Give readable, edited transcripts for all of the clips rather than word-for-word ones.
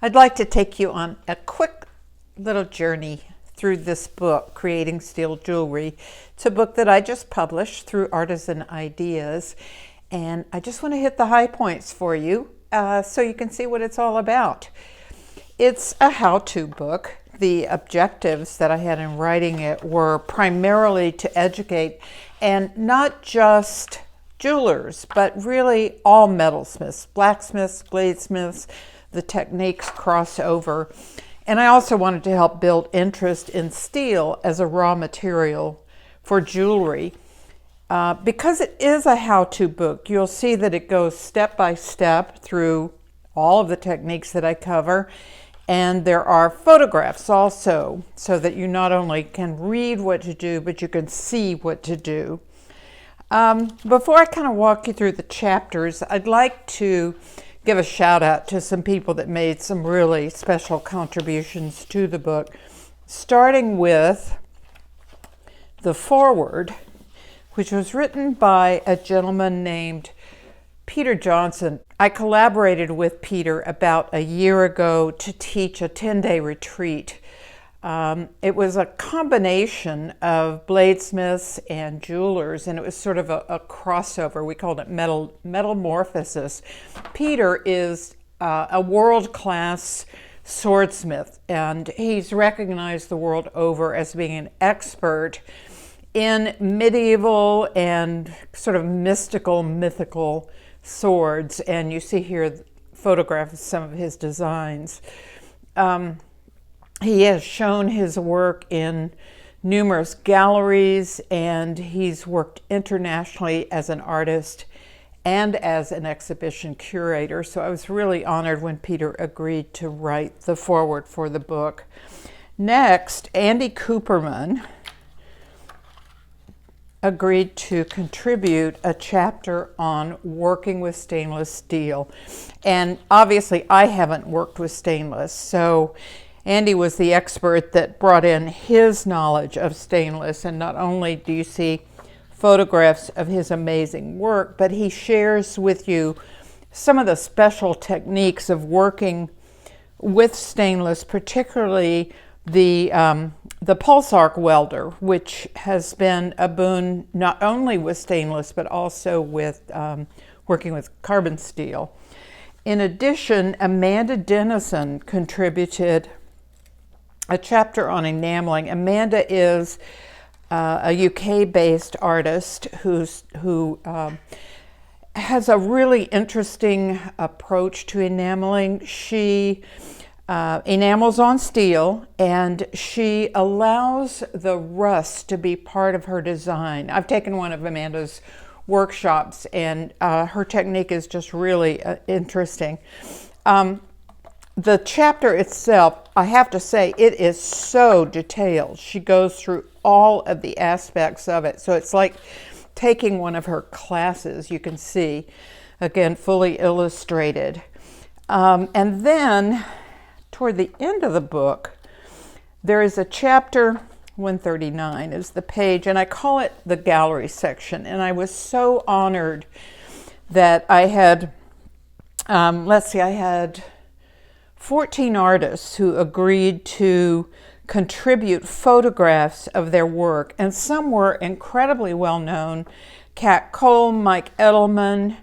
I'd like to take you on a quick little journey through this book, Creating Steel Jewelry. It's a book that I just published through Artisan Ideas, and I just want to hit the high points for you so you can see what it's all about. It's a how-to book. The objectives that I had in writing it were primarily to educate, and not just jewelers, but really all metalsmiths, blacksmiths, bladesmiths. The techniques cross over. And I also wanted to help build interest in steel as a raw material for jewelry. Because it is a how-to book, you'll see that it goes step by step through all of the techniques that I cover. And there are photographs also, so that you not only can read what to do, but you can see what to do. Before I kind of walk you through the chapters, I'd like to give a shout out to some people that made some really special contributions to the book, starting with the foreword, which was written by a gentleman named Peter Johnson. I collaborated with Peter about a year ago to teach a 10-day retreat. It was a combination of bladesmiths and jewelers, and it was sort of a crossover. We called it metamorphosis. Peter is a world-class swordsmith, and he's recognized the world over as being an expert in medieval and sort of mythical swords, and you see here photographs of some of his designs. He has shown his work in numerous galleries, and he's worked internationally as an artist and as an exhibition curator. So I was really honored when Peter agreed to write the foreword for the book. Next, Andy Cooperman agreed to contribute a chapter on working with stainless steel. And obviously I haven't worked with stainless, so Andy was the expert that brought in his knowledge of stainless, and not only do you see photographs of his amazing work, but he shares with you some of the special techniques of working with stainless, particularly the pulse arc welder, which has been a boon not only with stainless, but also with working with carbon steel. In addition, Amanda Dennison contributed a chapter on enameling. Amanda is a UK-based artist who has a really interesting approach to enameling. She enamels on steel, and she allows the rust to be part of her design. I've taken one of Amanda's workshops, and her technique is just really interesting. The chapter itself, I have to say, it is so detailed. She goes through all of the aspects of it. So it's like taking one of her classes. You can see, again, fully illustrated. And then toward the end of the book, there is a chapter, 139 is the page, and I call it the gallery section. And I was so honored that I had, I had 14 artists who agreed to contribute photographs of their work, and some were incredibly well known. Kat Cole, Mike Edelman,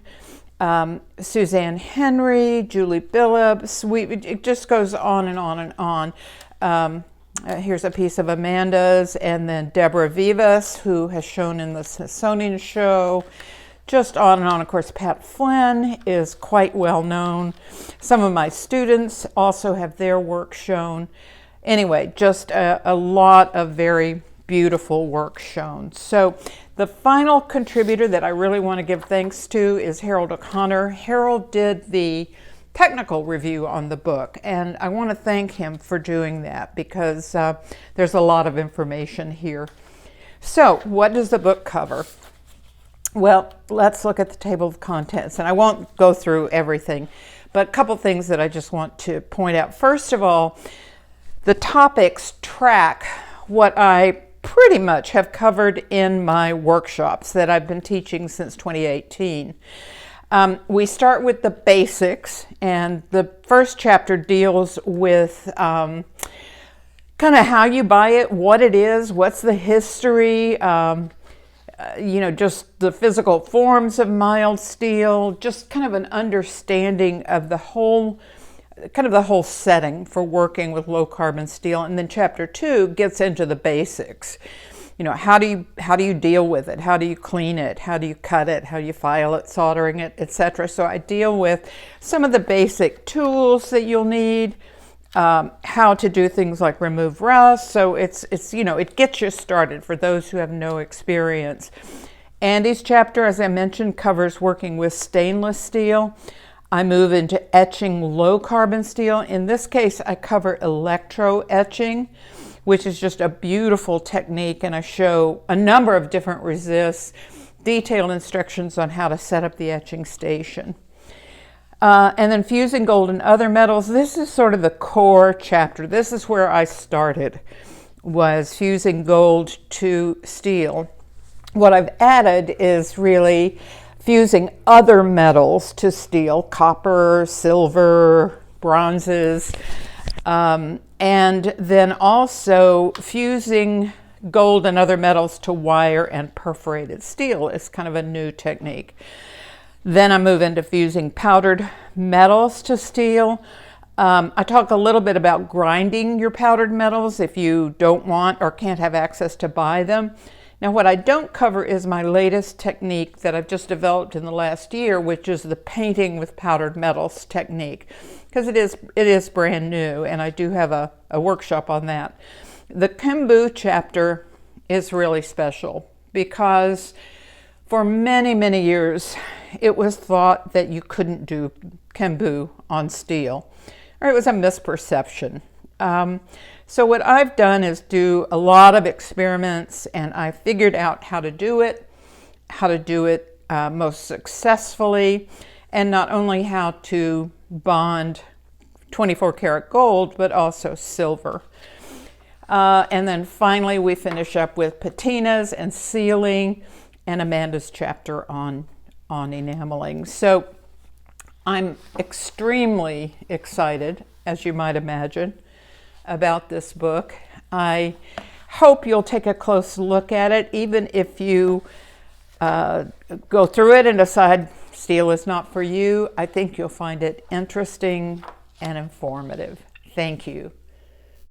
Suzanne Henry, Julie Billups. It just goes on and on and on. Here's a piece of Amanda's, and then Deborah Vivas, who has shown in the Smithsonian show. Just on and on. Of course, Pat Flynn is quite well known. Some of my students also have their work shown. Anyway, just a lot of very beautiful work shown. So the final contributor that I really want to give thanks to is Harold O'Connor. Harold did the technical review on the book, and I want to thank him for doing that because there's a lot of information here. So what does the book cover? Well, let's look at the table of contents, and I won't go through everything, but a couple things that I just want to point out. First of all, the topics track what I pretty much have covered in my workshops that I've been teaching since 2018. We start with the basics, and the first chapter deals with kind of how you buy it, what it is, what's the history, just the physical forms of mild steel, just kind of an understanding of the whole setting for working with low carbon steel. And then chapter 2 gets into the basics. How do you deal with it? How do you clean it? How do you cut it? How do you file it, soldering it, etc. So I deal with some of the basic tools that you'll need, how to do things like remove rust. So it gets you started for those who have no experience. Andy's chapter, as I mentioned, covers working with stainless steel. I move into etching low carbon steel. In this case, I cover electro etching, which is just a beautiful technique, and I show a number of different resists, detailed instructions on how to set up the etching station. And then fusing gold and other metals. This is sort of the core chapter. This is where I started, was fusing gold to steel. What I've added is really fusing other metals to steel, copper, silver, bronzes, and then also fusing gold and other metals to wire and perforated steel is kind of a new technique. Then I move into fusing powdered metals to steel. I talk a little bit about grinding your powdered metals if you don't want or can't have access to buy them. Now, what I don't cover is my latest technique that I've just developed in the last year, which is the painting with powdered metals technique, because it is brand new, and I do have a workshop on that. The Kembu chapter is really special because for many, many years, it was thought that you couldn't do Kembu on steel, or it was a misperception. So what I've done is do a lot of experiments, and I figured out how to do it most successfully, and not only how to bond 24 karat gold, but also silver. And then finally, we finish up with patinas and sealing, and Amanda's chapter on enameling. So I'm extremely excited, as you might imagine, about this book. I hope you'll take a close look at it, even if you go through it and decide steel is not for you. I think you'll find it interesting and informative. Thank you.